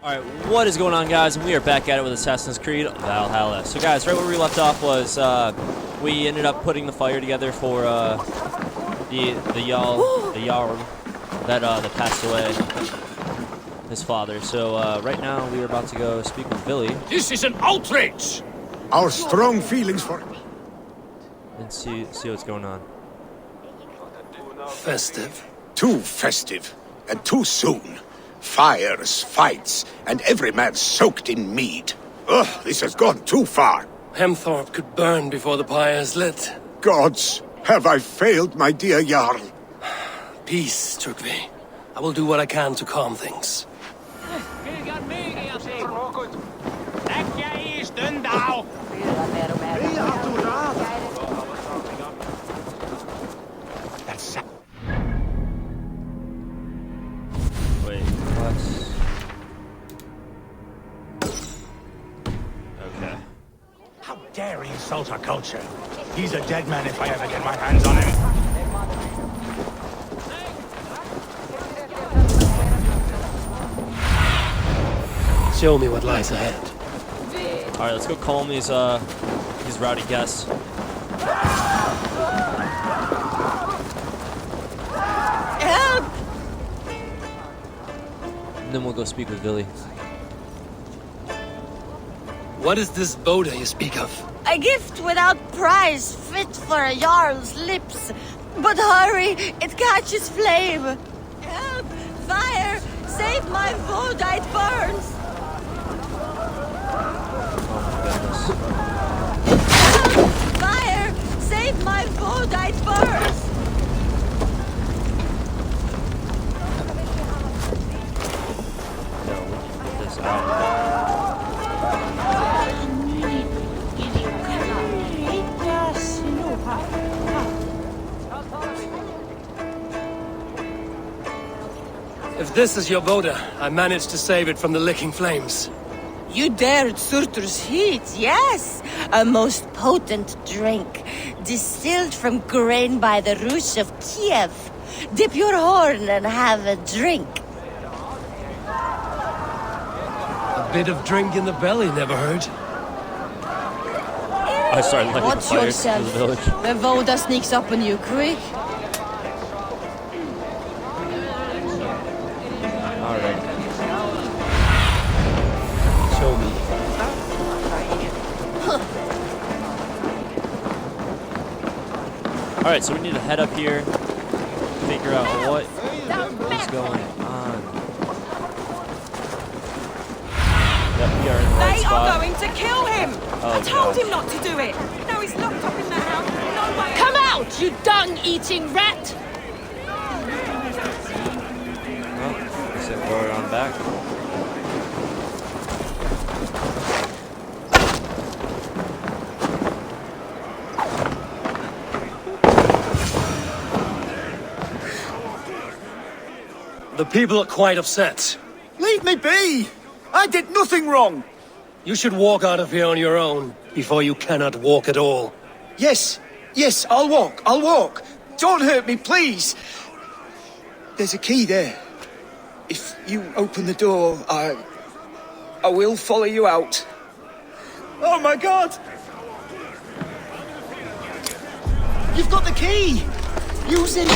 Alright, what is going on, guys? And we are back at it with Assassin's Creed Valhalla. So guys, right where we left off was we ended up putting the fire together for the Jarl that passed away, his father. So right now we are about to go speak with Billy. This is an outrage! Our strong feelings for And see what's going on. Festive. too festive and too soon. Fires, fights, and every man soaked in mead. Ugh, this has gone too far. Hemthorpe could burn before the pyre's lit. Gods, have I failed my dear Jarl? Peace, Turkvi. I will do what I can to calm things. Wait, what? Okay. How dare he insult our culture? He's a dead man if I ever get my hands on him. Show me what lies ahead. Alright, let's go calm these rowdy guests. Help! And then we'll go speak with Billy. What is this Boda you speak of? A gift without price, fit for a Jarl's lips. But hurry, it catches flame. Help! Fire! Save my wood, it burns! Help! Fire! Save my wood, it burns! Get this out. If this is your Boda, I managed to save it from the licking flames. You dared Surtur's heat, yes! A most potent drink, distilled from grain by the Rus of Kiev. Dip your horn and have a drink. A bit of drink in the belly never hurt. I started lighting Watch fires yourself. in the village. The Voda sneaks up on you quick. Alright. Show me. Alright, so we need to head up here, figure out what is going on. Yep, we are in the right They spot. are going to kill him! Oh, I told God. him not to do it! Now he's locked up in the house. No way. Come out, you dung-eating rat! Oh, looks like we're on back. The people are quite upset. Leave me be! I did nothing wrong! You should walk out of here on your own before you cannot walk at all. Yes, I'll walk. Don't hurt me, please. There's a key there. If you open the door, I will follow you out. Oh my God! You've got the key! Use it!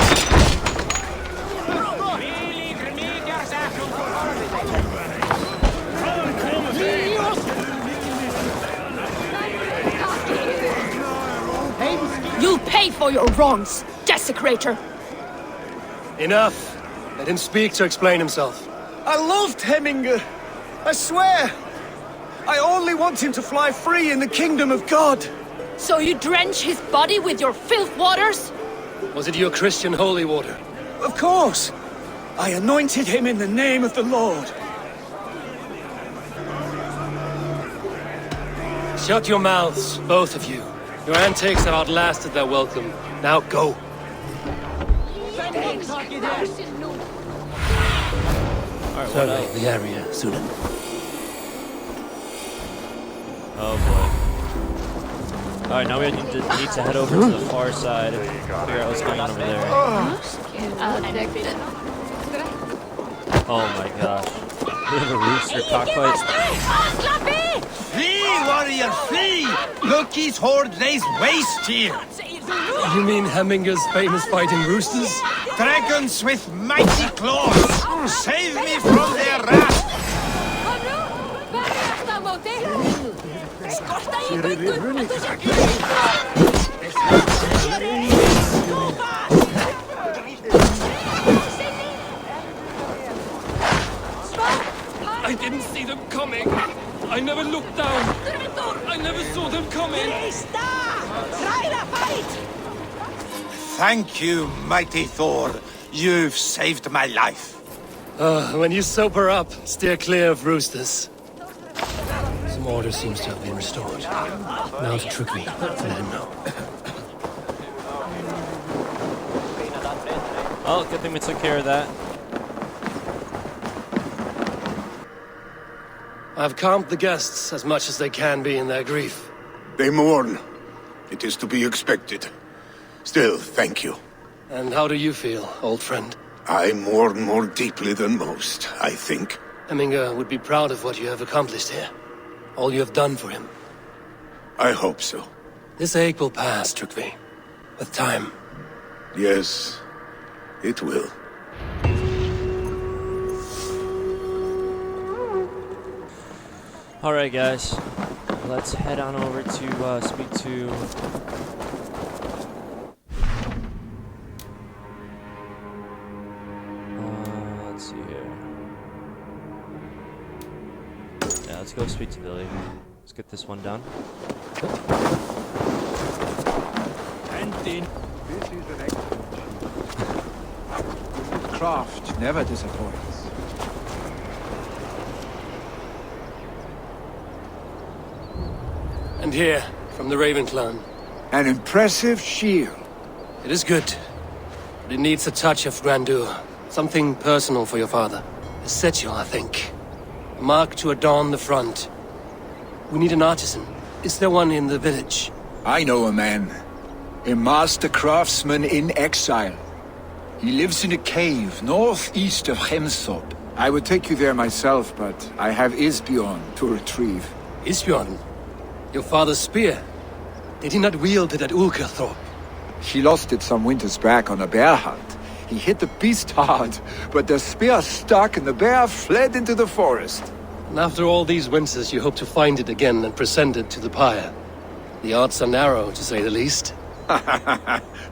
You'll pay for your wrongs, desecrator! Enough. Let him speak to explain himself. I loved Hemminger. I swear. I only want him to fly free in the kingdom of God. So you drench his body with your filth waters? Was it your Christian holy water? Of course. I anointed him in the name of the Lord. Shut your mouths, both of you. Your antics have outlasted their welcome. Now go. Alright, what Survey else? the area, Sunan. Oh boy. Alright, now we need to head over to the far side and figure out what's going on over there. Oh my gosh. We have a rooster cockfight. Flee, warrior, flee! Loki's horde lays waste here. You mean Hemminger's famous fighting roosters? Dragons with mighty claws! Save me from their wrath! I didn't see them coming. I never looked down. I never saw them coming. Thank you, mighty Thor. You've saved my life. When you sober up, steer clear of roosters. Some order seems to have been restored. Now to trick me. Let him know. Oh, good thing we took care of that. I've calmed the guests as much as they can be in their grief. They mourn. It is to be expected. Still, thank you. And how do you feel, old friend? I mourn more deeply than most, I think. Hemminger would be proud of what you have accomplished here. All you have done for him. I hope so. This ache will pass, Trygve. With time. Yes, it will. Alright, guys. Let's head on over to speak to... let's see here. Yeah, let's go speak to Billy. Let's get this one done. This is an excellent ship. Craft never disappoints. And here, from the Raven clan. An impressive shield. It is good, but it needs a touch of grandeur. Something personal for your father. A setchel, I think. A mark to adorn the front. We need an artisan. Is there one in the village? I know a man. A master craftsman in exile. He lives in a cave northeast of Hemsop. I would take you there myself, but I have Isbjorn to retrieve. Isbjorn? Your father's spear? Did he not wield it at Ulkerthorpe? He lost it some winters back on a bear hunt. He hit the beast hard, but the spear stuck and the bear fled into the forest. And after all these winters, you hope to find it again and present it to the pyre. The odds are narrow, to say the least.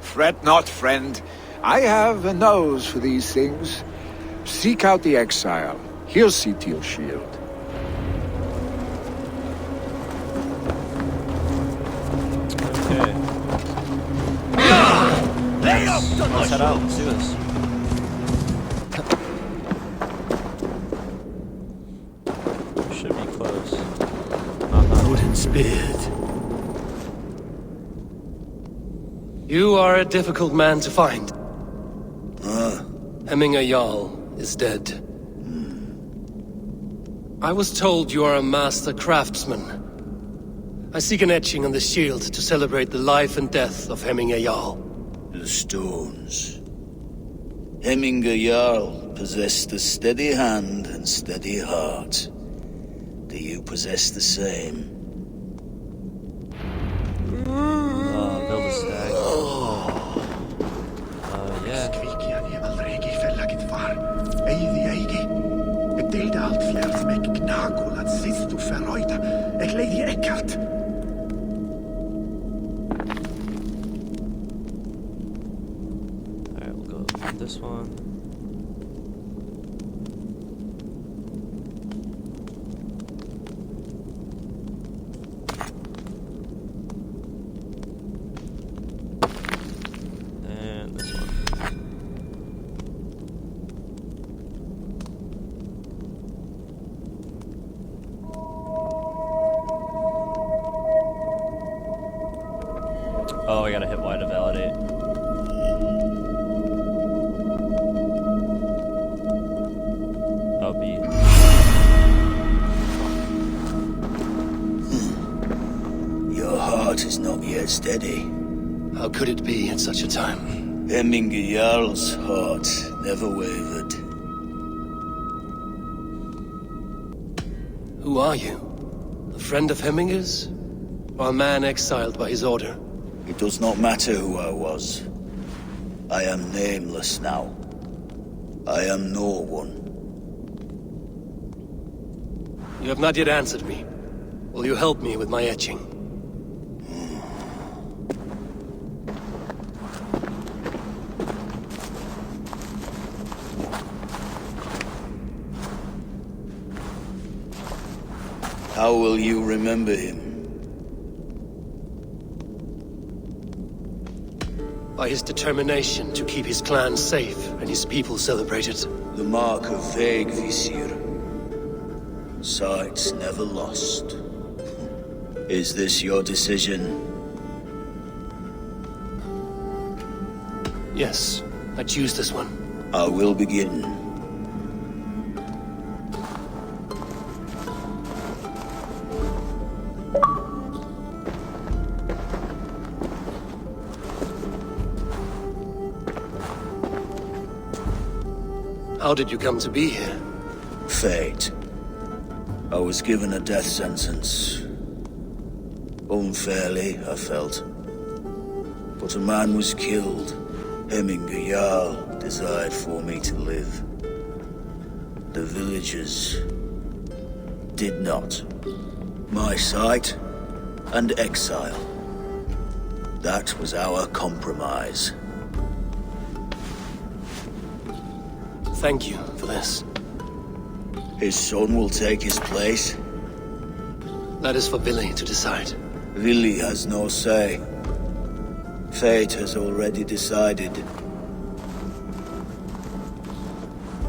Fret not, friend. I have a nose for these things. Seek out the exile. He'll see to your shield. Okay. Let's head out. Let's do this. Should be close. Wooden speared. You are a difficult man to find. Hemminger Jarl is dead. I was told you are a master craftsman. I seek an etching on the shield to celebrate the life and death of Hemminger Jarl. The stones. Hemminger Jarl possessed a steady hand and steady heart. Do you possess the same? Build a stag. Yeah. Alright, we'll go with this one. And this one. Oh, I gotta hit Y to validate. Oh, B. Your heart is not yet steady. How could it be at such a time? Hemminger Jarl's heart never wavered. Who are you? A friend of Hemminger's? Or a man exiled by his order? It does not matter who I was. I am nameless now. I am no one. You have not yet answered me. Will you help me with my etching? How will you remember him? By his determination to keep his clan safe and his people celebrated. The mark of Visir. Sights never lost. Is this your decision? Yes, I choose this one. I will begin. How did you come to be here? Fate. I was given a death sentence. Unfairly, I felt. But a man was killed. Hemminger Jarl desired for me to live. The villagers did not. My sight and exile. That was our compromise. Thank you for this. His son will take his place. That is for Billy to decide. Billy has no say. Fate has already decided.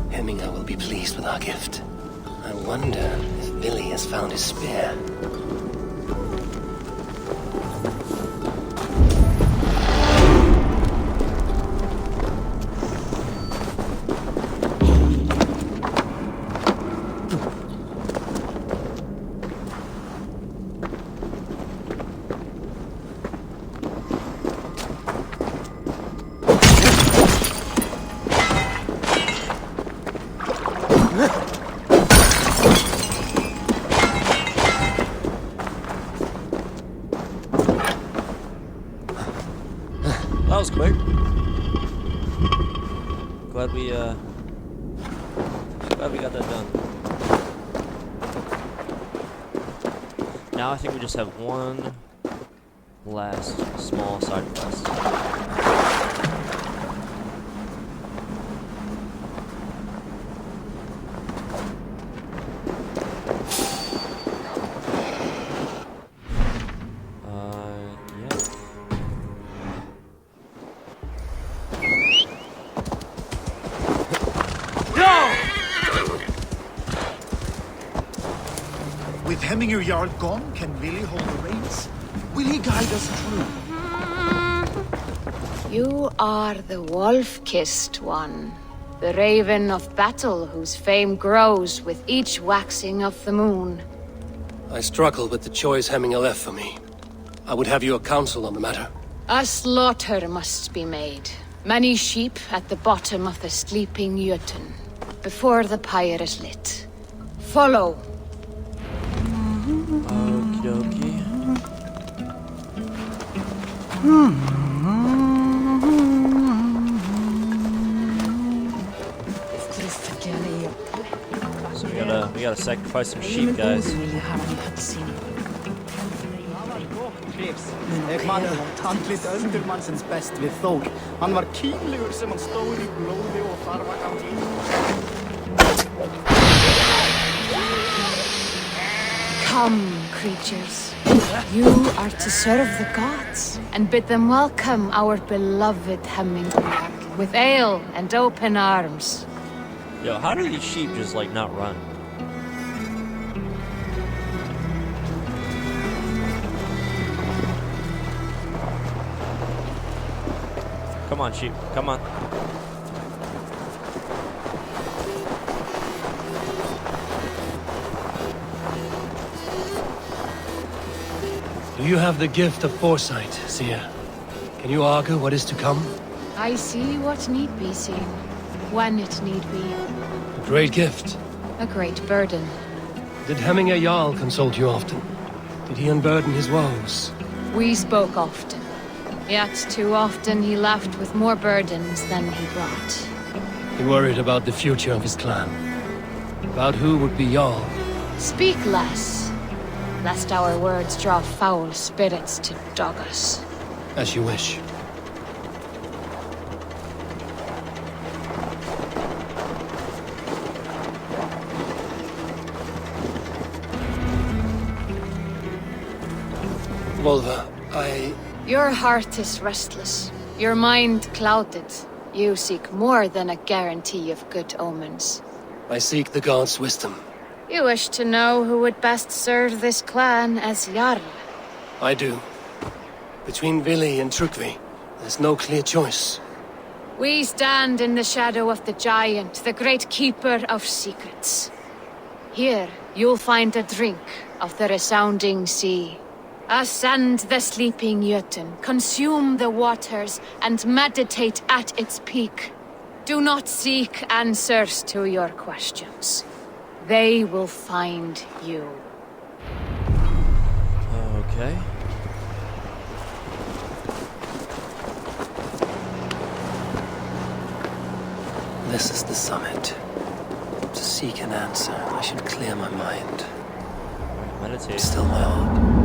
Hemminger will be pleased with our gift. I wonder if Billy has found his spear. That was quick. Glad we got that done. Now I think we just have one last small side quest. With Hemminger Jarl gone, can Willy hold the reins? Will he guide us through? You are the wolf-kissed one. The raven of battle whose fame grows with each waxing of the moon. I struggle with the choice Hemminger left for me. I would have your counsel on the matter. A slaughter must be made. Many sheep at the bottom of the sleeping Jötun, before the pyre is lit. Follow. Okie dokie. So we gotta sacrifice some sheep, guys. Mannen handlit öldermansens best við þók. Hann var kýlugur sem hann stóð í blóði og þarfagangi. Come, creatures. You are to serve the gods and bid them welcome our beloved Hemminger with ale and open arms. Yo, how do these sheep just like not run? Come on, sheep. Come on. Do you have the gift of foresight, Seer? Can you argue what is to come? I see what need be seen, when it need be. A great gift. A great burden. Did Hemminger Jarl consult you often? Did he unburden his woes? We spoke often. Yet too often he left with more burdens than he brought. He worried about the future of his clan. About who would be Jarl. Speak less, lest our words draw foul spirits to dog us. As you wish. Volva, Your heart is restless. Your mind clouded. You seek more than a guarantee of good omens. I seek the gods' wisdom. You wish to know who would best serve this clan as Jarl. I do. Between Vili and Trukvi, there's no clear choice. We stand in the shadow of the giant, the great keeper of secrets. Here, you'll find a drink of the resounding sea. Ascend the sleeping Jötun, consume the waters, and meditate at its peak. Do not seek answers to your questions. They will find you. Okay. This is the summit. To seek an answer, I should clear my mind. Meditate. Still my heart.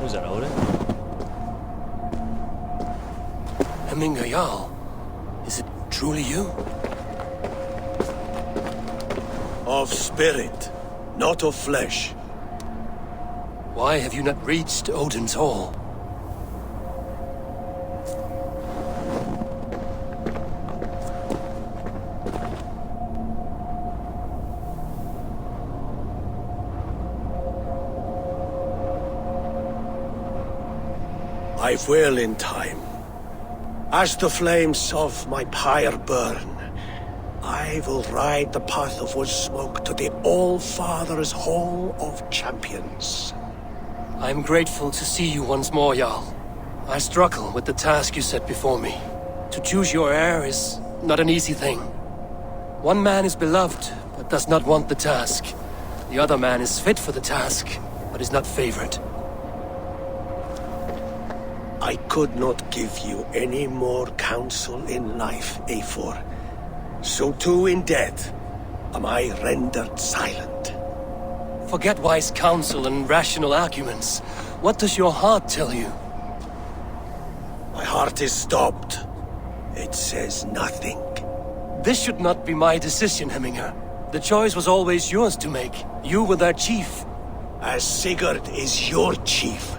Who's that, Odin? Hemminger Jarl, is it truly you? Of spirit, not of flesh. Why have you not reached Odin's Hall? I will in time. As the flames of my pyre burn, I will ride the path of wood smoke to the All-Father's Hall of Champions. I am grateful to see you once more, Jarl. I struggle with the task you set before me. To choose your heir is not an easy thing. One man is beloved, but does not want the task. The other man is fit for the task, but is not favored. I could not give you any more counsel in life, Eivor. So too in death am I rendered silent. Forget wise counsel and rational arguments. What does your heart tell you? My heart is stopped. It says nothing. This should not be my decision, Hemminger. The choice was always yours to make. You were their chief. As Sigurd is your chief.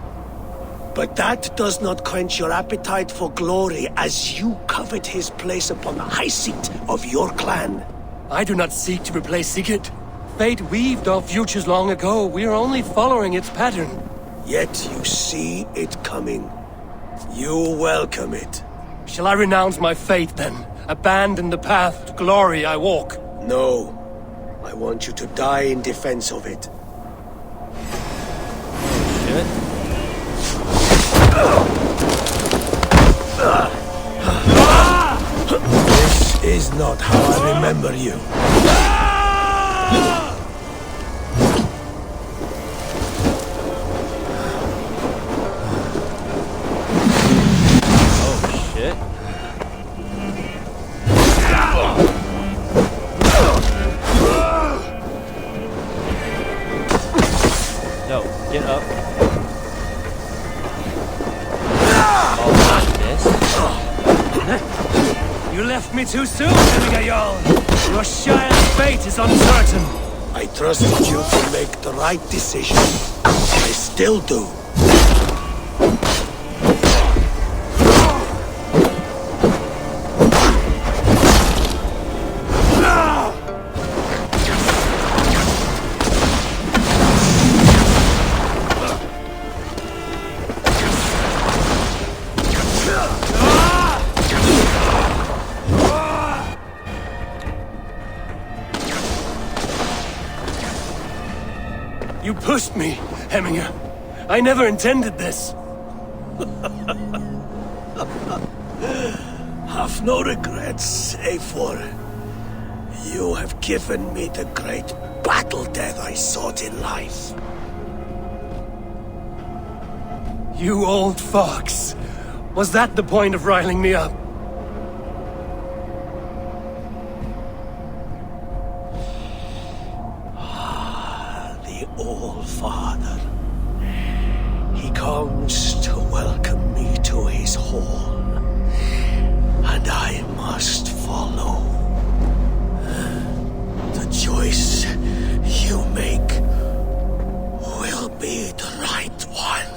But that does not quench your appetite for glory as you covet his place upon the high seat of your clan. I do not seek to replace Sigurd. Fate weaved our futures long ago. We are only following its pattern. Yet you see it coming. You welcome it. Shall I renounce my faith, then? Abandon the path to glory I walk? No. I want you to die in defense of it. Shit. This is not how I remember you. Oh, shit. No, get up. You left me too soon, Hemminger Jarl. Your shire's fate is uncertain. I trusted you to make the right decision. I still do. You pushed me, Hemminger. I never intended this. Have no regrets, Eivor. You have given me the great battle death I sought in life. You old fox. Was that the point of riling me up? The All-Father. He comes to welcome me to his hall. And I must follow. The choice you make will be the right one.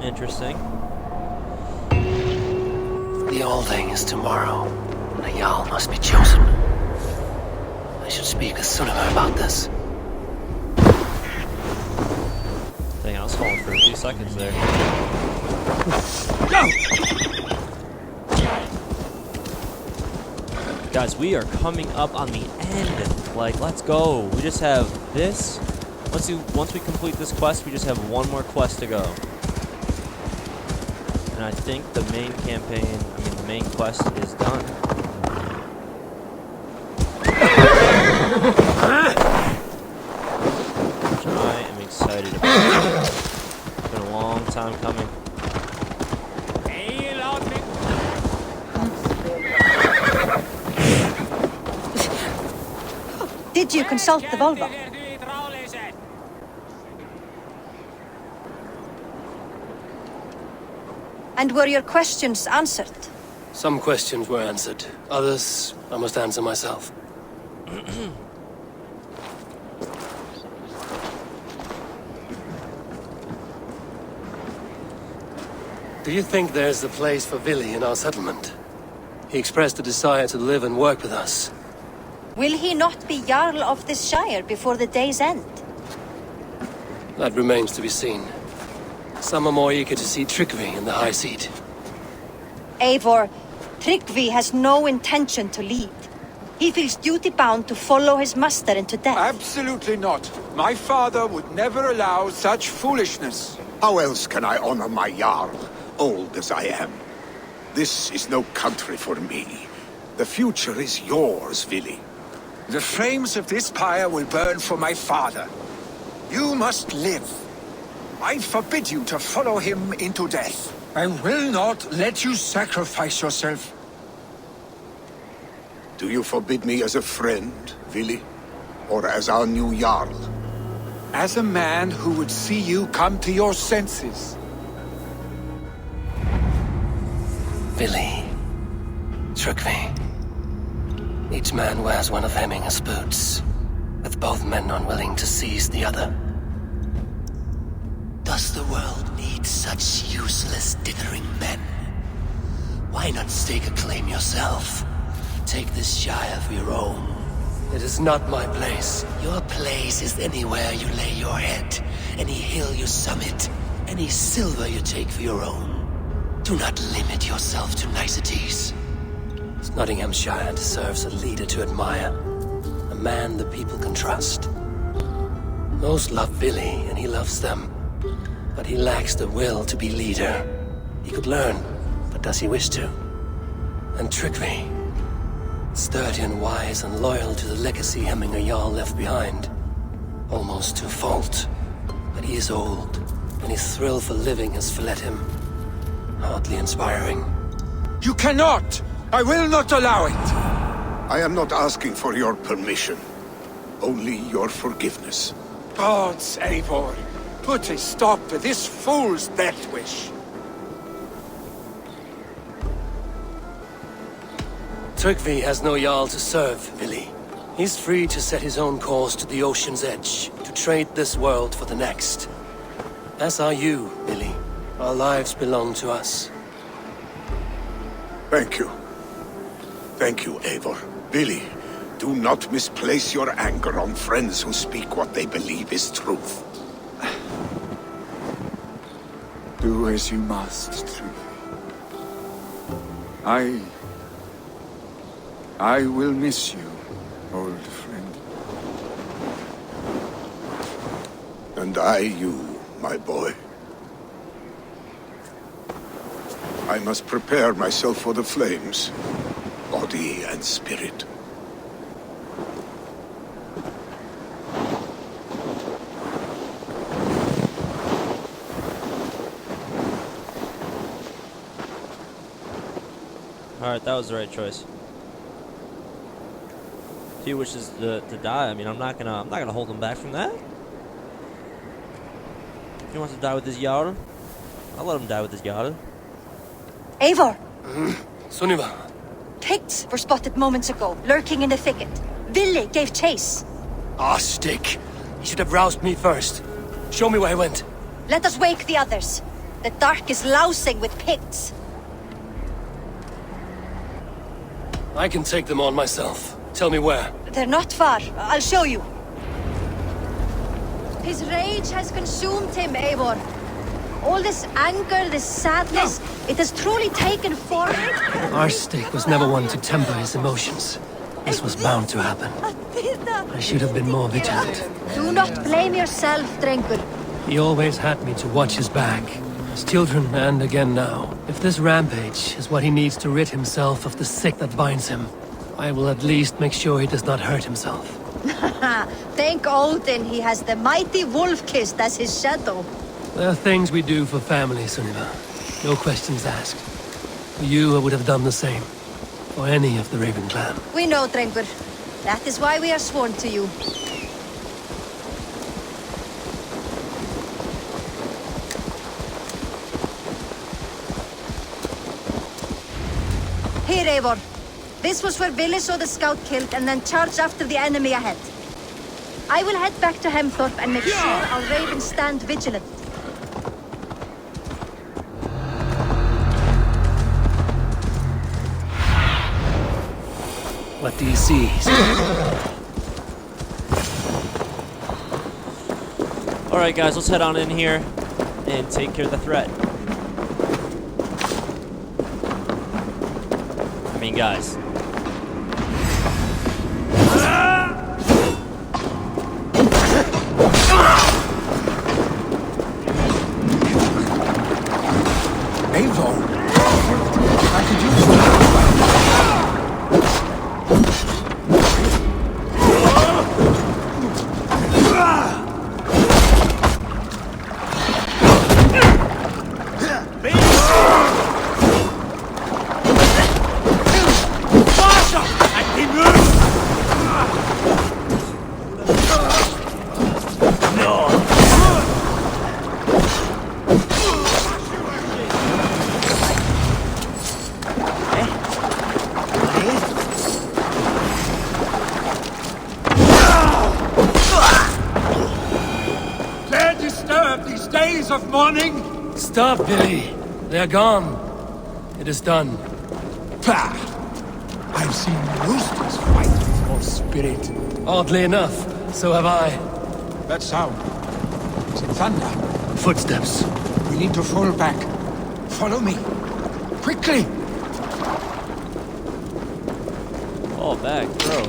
Interesting. The Alding is tomorrow, and a Jarl must be chosen. I should speak with Sunnema about this. Dang, I was falling for a few seconds there. Go! Guys, we are coming up on the end. Like, let's go. We just have this. Once we complete this quest, we just have one more quest to go. And I think the main campaign, the main quest is done. Which I am excited about. It's been a long time coming. Did you consult the Volva? And were your questions answered? Some questions were answered. Others, I must answer myself. Do you think there's a place for Vili in our settlement? He expressed a desire to live and work with us. Will he not be Jarl of this Shire before the day's end? That remains to be seen. Some are more eager to see Tryggvi in the high seat. Eivor, Tryggvi has no intention to lead. He feels duty-bound to follow his master into death. Absolutely not. My father would never allow such foolishness. How else can I honor my Jarl, old as I am? This is no country for me. The future is yours, Vili. The flames of this pyre will burn for my father. You must live. I forbid you to follow him into death. I will not let you sacrifice yourself. Do you forbid me as a friend, Vili? Or as our new Jarl? As a man who would see you come to your senses. Vili. Tryggvi. Each man wears one of Hemminger's boots, with both men unwilling to seize the other. Does the world need such useless, dithering men? Why not stake a claim yourself? Take this Shire for your own. It is not my place. Your place is anywhere you lay your head, any hill you summit, any silver you take for your own. Do not limit yourself to niceties. Nottinghamshire deserves a leader to admire, a man the people can trust. Most love Vili, and he loves them, but he lacks the will to be leader. He could learn, but does he wish to? And Tryggvi, sturdy and wise and loyal to the legacy Hemminger Jarl left behind, almost to a fault. But he is old, and his thrill for living has fled him. Hardly inspiring. You cannot! I will not allow it! I am not asking for your permission, only your forgiveness. Gods, Eivor, put a stop to this fool's death wish. Tryggvi has no Jarl to serve, Vili. He's free to set his own course to the ocean's edge, to trade this world for the next. As are you, Vili. Our lives belong to us. Thank you. Thank you, Eivor. Vili, do not misplace your anger on friends who speak what they believe is truth. Do as you must, Tree. I will miss you, old friend. And I you, my boy. I must prepare myself for the flames, body and spirit. Alright, that was the right choice. If he wishes to die, I mean, I'm not gonna hold him back from that. If he wants to die with his Jarl, I'll let him die with his Jarl. Eivor! Sunniva. Picts were spotted moments ago, lurking in the thicket. Ville gave chase. Ah, stick. He should have roused me first. Show me where he went. Let us wake the others. The dark is lousing with Picts. I can take them on myself. Tell me where. They're not far. I'll show you. His rage has consumed him, Eivor. All this anger, this sadness, it has truly taken form. Our stick was never one to temper his emotions. This was bound to happen. I should have been more vigilant. Do not blame yourself, Drengur. He always had me to watch his back. As children, and again now. If this rampage is what he needs to rid himself of the sick that binds him, I will at least make sure he does not hurt himself. Thank Odin he has the mighty Wolf-Kissed as his shadow. There are things we do for family, Sunniva. No questions asked. For you, I would have done the same. For any of the Raven clan. We know, Drengur. That is why we are sworn to you. Here, Eivor. This was where Ville saw the scout killed and then charged after the enemy ahead. I will head back to Hemthorpe and make sure our ravens stand vigilant. What do you see? Alright guys, let's head on in here and take care of the threat. I mean, guys. Eivor! How could you do that? Of mourning? Stop, Billy. They're gone. It is done. Pah! I've seen roosters fight with your spirit. Oddly enough, so have I. That sound. Is it thunder? Footsteps. We need to fall back. Follow me. Quickly! Fall back, bro.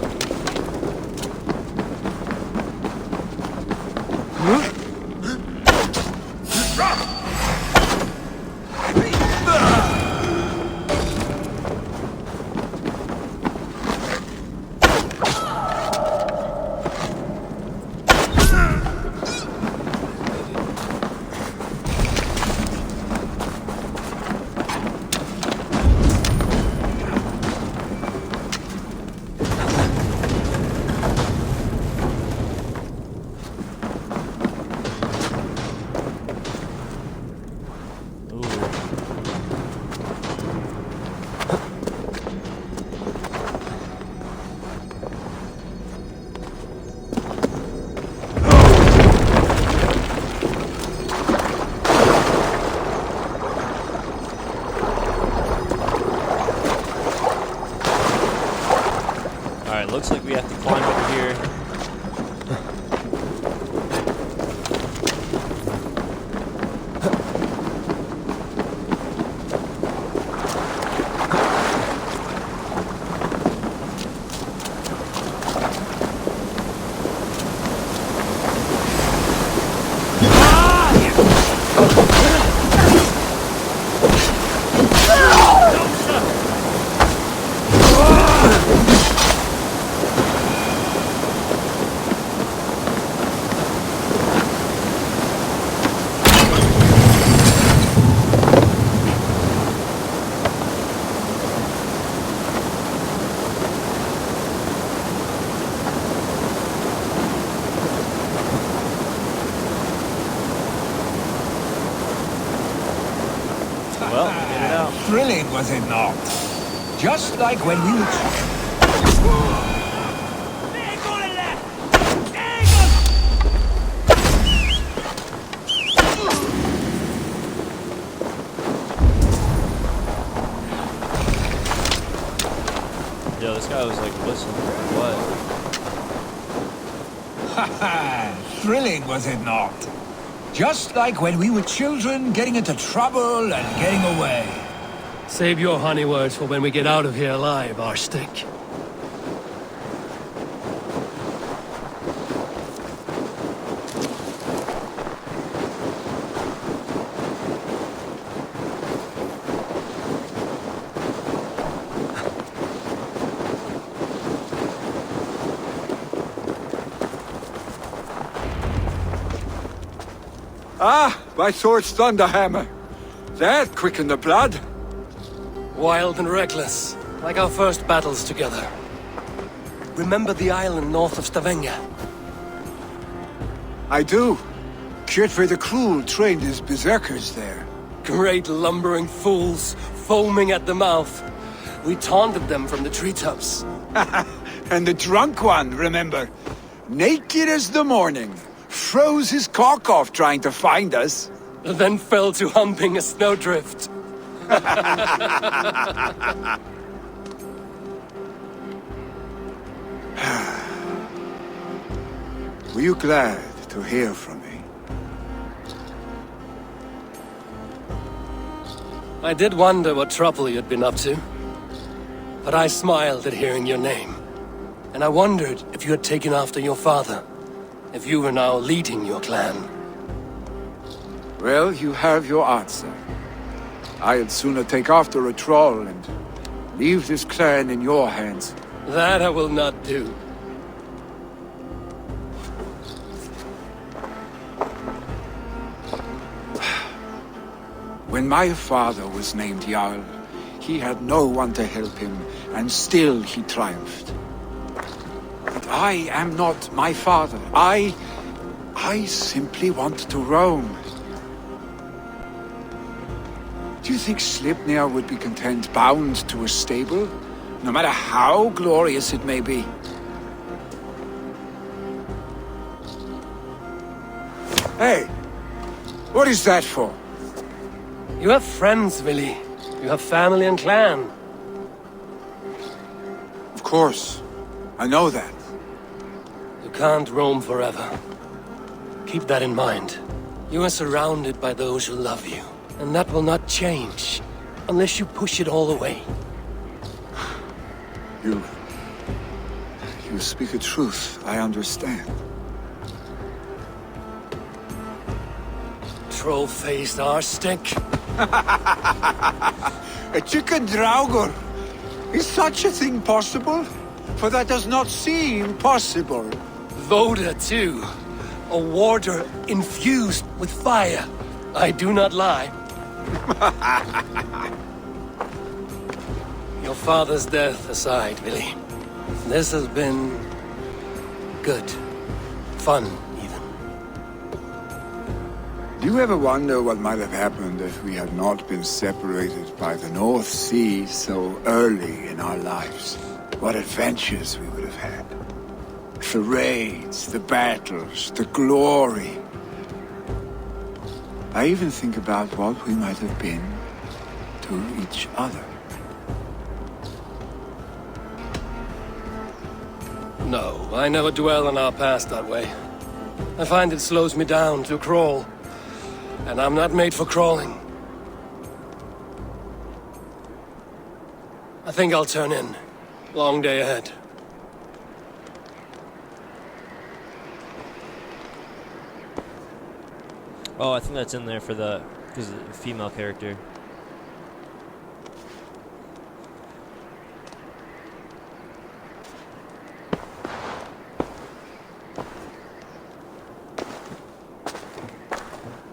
thrilling, was it not? Just like when we were... Yo, this guy was like whistling. What? Haha, thrilling, was it not? Just like when we were children, getting into trouble and getting away. Save your honey words for when we get out of here alive, Arstick. Ah, by Thor's thunderhammer. That quickened the blood. Wild and reckless, like our first battles together. Remember the island north of Stavanger? I do. Kjotve the Cruel trained his berserkers there. Great lumbering fools, foaming at the mouth. We taunted them from the treetops. And the drunk one, remember? Naked as the morning. Froze his cock off trying to find us. Then fell to humping a snowdrift. Were you glad to hear from me? I did wonder what trouble you'd been up to. But I smiled at hearing your name. And I wondered if you had taken after your father. If you were now leading your clan. Well, you have your answer. I'd sooner take after a troll and leave this clan in your hands. That I will not do. When my father was named Jarl, he had no one to help him, and still he triumphed. But I am not my father. I simply want to roam. Do you think Sleipnir would be content bound to a stable, no matter how glorious it may be? Hey, what is that for? You have friends, Willy. You have family and clan. Of course, I know that. You can't roam forever. Keep that in mind. You are surrounded by those who love you. And that will not change, unless you push it all away. You speak a truth, I understand. Troll-faced arstick. A chicken Draugr! Is such a thing possible? For that does not seem possible. Voda, too. A warder infused with fire. I do not lie. Your father's death aside, Willy. This has been... good. Fun, even. Do you ever wonder what might have happened if we had not been separated by the North Sea so early in our lives? What adventures we would have had. The raids, the battles, the glory. I even think about what we might have been to each other. No, I never dwell on our past that way. I find it slows me down to crawl. And I'm not made for crawling. I think I'll turn in. Long day ahead. Oh, I think that's in there for the female character.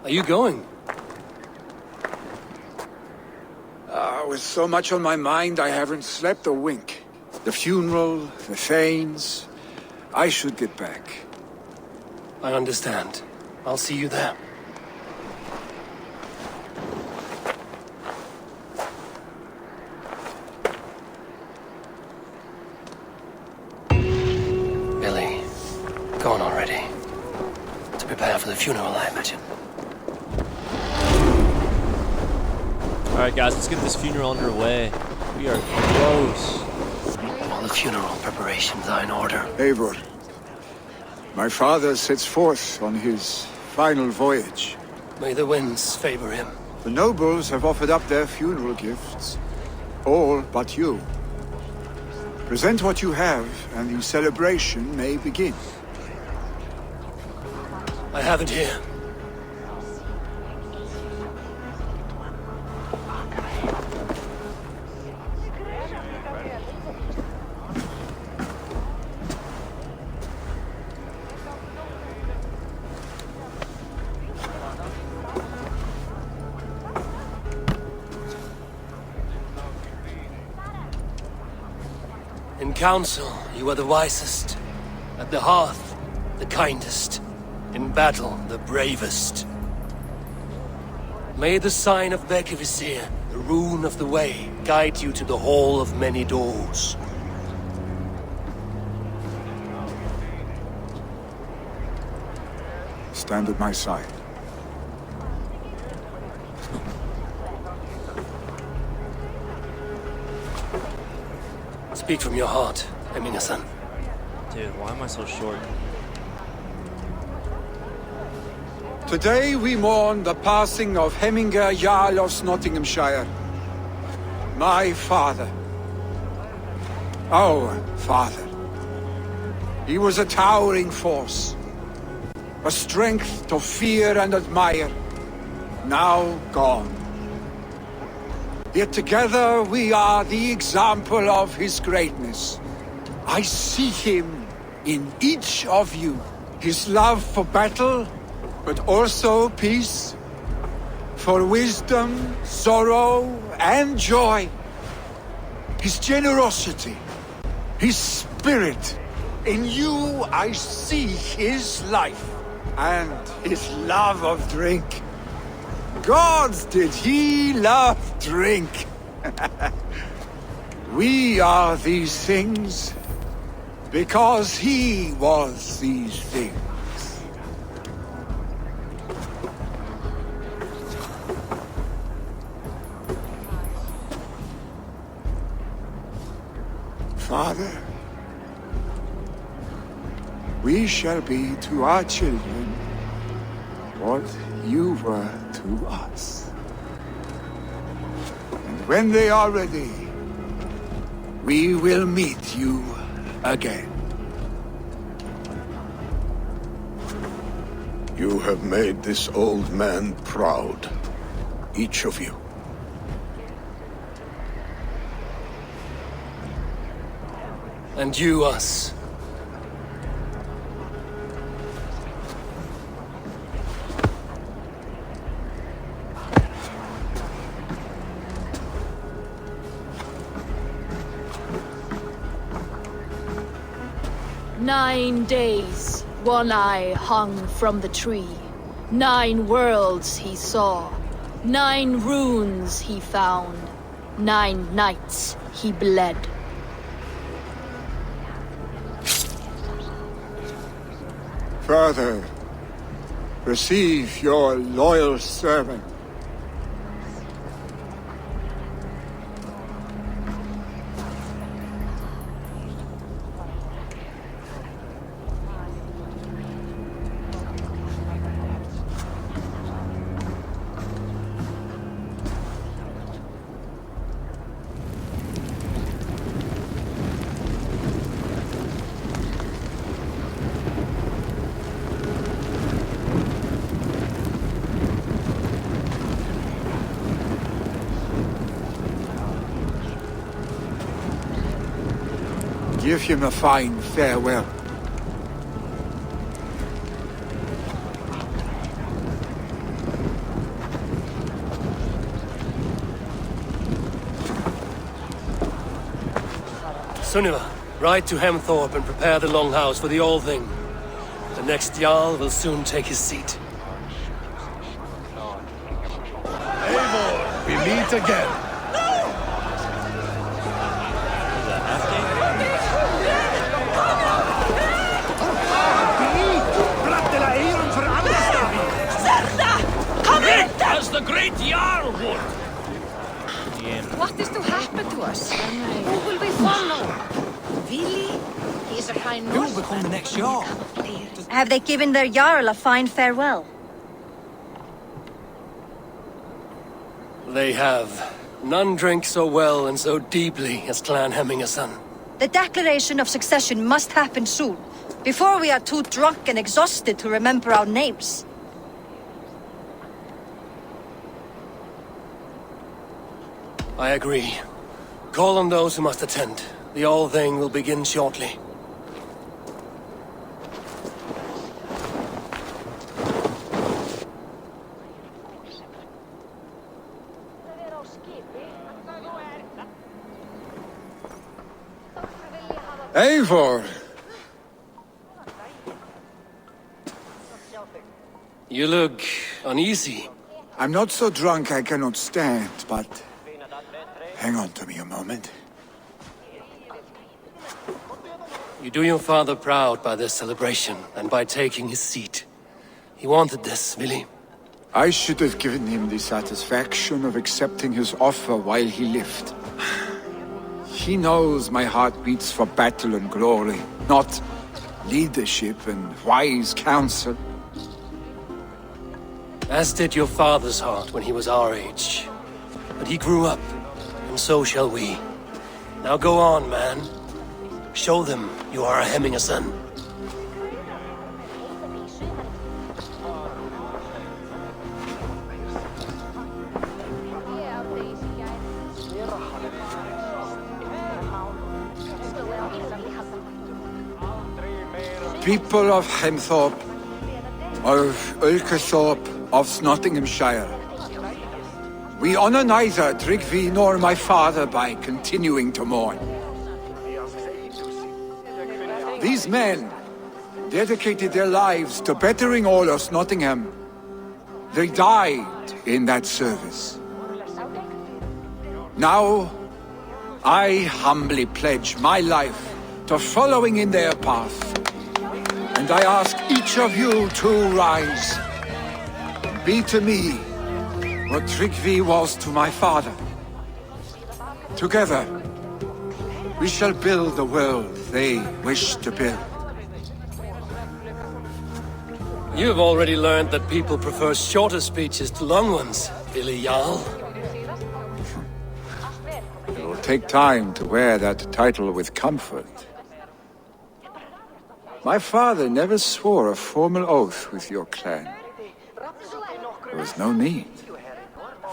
Are you going? With so much on my mind, I haven't slept a wink. The funeral, the Thanes. I should get back. I understand. I'll see you there. to prepare for the funeral, I imagine. Alright guys, let's get this funeral underway. We are close. All the funeral preparations are in order. Eivor, my father sets forth on his final voyage. May the winds favor him. The nobles have offered up their funeral gifts. All but you. Present what you have, and the celebration may begin. I have it here. In council, you are the wisest. At the hearth, the kindest. In battle, the bravest. May the sign of Bekivisir, the rune of the way, guide you to the Hall of Many Doors. Stand at my side. Speak from your heart, Eminasan. Dude, why am I so short? Today we mourn the passing of Hemminger Jarl of Nottinghamshire. My father. Our father. He was a towering force. A strength to fear and admire. Now gone. Yet together we are the example of his greatness. I see him in each of you. His love for battle, but also peace. For wisdom, sorrow, and joy. His generosity, his spirit. In you I see his life, and his love of drink. Gods, did he love drink! We are these things because he was these things. Father, we shall be to our children what you were to us. And when they are ready, we will meet you again. You have made this old man proud. Each of you. And you us. "9 days, One Eye hung from the tree. 9 worlds he saw. 9 runes he found. 9 nights he bled. Father, receive your loyal servant. Give him a fine farewell. Sunniva, ride to Hemthorpe and prepare the Longhouse for the All-Thing. The next Jarl will soon take his seat. Eivor, we meet again. Blattela Eiron för Jarl would! What is to happen to us? Who will we follow? Really? He is a high Who will North. become the next Jarl? Have they given their Jarl a fine farewell? They have. None drink so well and so deeply as Clan Hemmingason. The declaration of succession must happen soon, before we are too drunk and exhausted to remember our names. I agree. Call on those who must attend. The All-Thing will begin shortly. Eivor! You look uneasy. I'm not so drunk I cannot stand, but... hang on to me a moment. You do your father proud by this celebration, and by taking his seat. He wanted this, Willi. I should have given him the satisfaction of accepting his offer while he lived. He knows my heart beats for battle and glory, not leadership and wise counsel. As did your father's heart when he was our age. But he grew up, and so shall we. Now go on, man. Show them you are a Hemmingason. People of Hemthorpe, of Ulkerthorpe, of Nottinghamshire. We honor neither Tryggvi nor my father by continuing to mourn. These men dedicated their lives to bettering all of Nottingham. They died in that service. Now, I humbly pledge my life to following in their path. And I ask each of you to rise. Be to me what Tryggvi was to my father. Together, we shall build the world they wish to build. You've already learned that people prefer shorter speeches to long ones, Willi Jarl. It will take time to wear that title with comfort. My father never swore a formal oath with your clan. There was no need,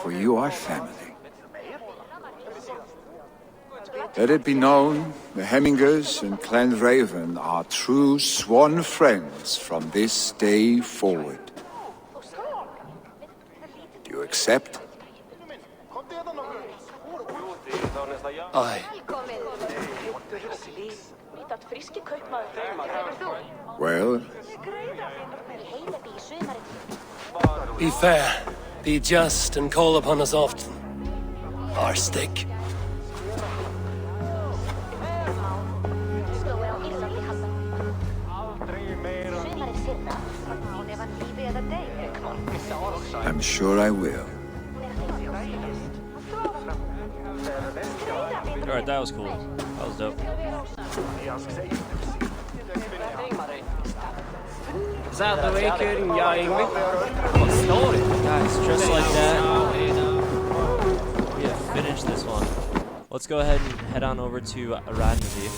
for you are family. Let it be known, the Hemmingers and Clan Raven are true sworn friends from this day forward. Do you accept? Aye. Well, be fair, be just, and call upon us often. Our stick. I'm sure I will. Alright, that was cool. That was dope. Is that the way you're What story? Guys, just like that, we have finished this one. Let's go ahead and head on over to Radnavy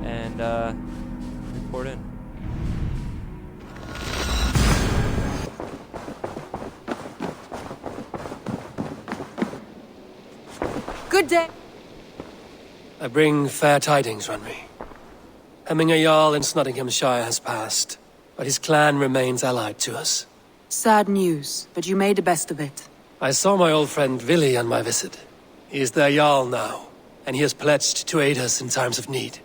and report in. Good day. I bring fair tidings, Runry. Hemminga Jarl in Nottinghamshire has passed, but his clan remains allied to us. Sad news, but you made the best of it. I saw my old friend Willi on my visit. He is their Jarl now, and he has pledged to aid us in times of need.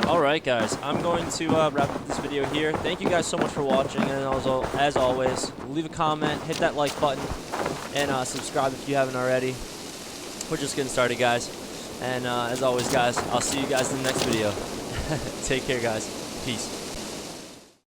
Alright guys, I'm going to wrap up this video here. Thank you guys so much for watching, and as always, leave a comment, hit that like button, and subscribe if you haven't already. We're just getting started, guys. And as always, guys, I'll see you guys in the next video. Take care, guys. Peace.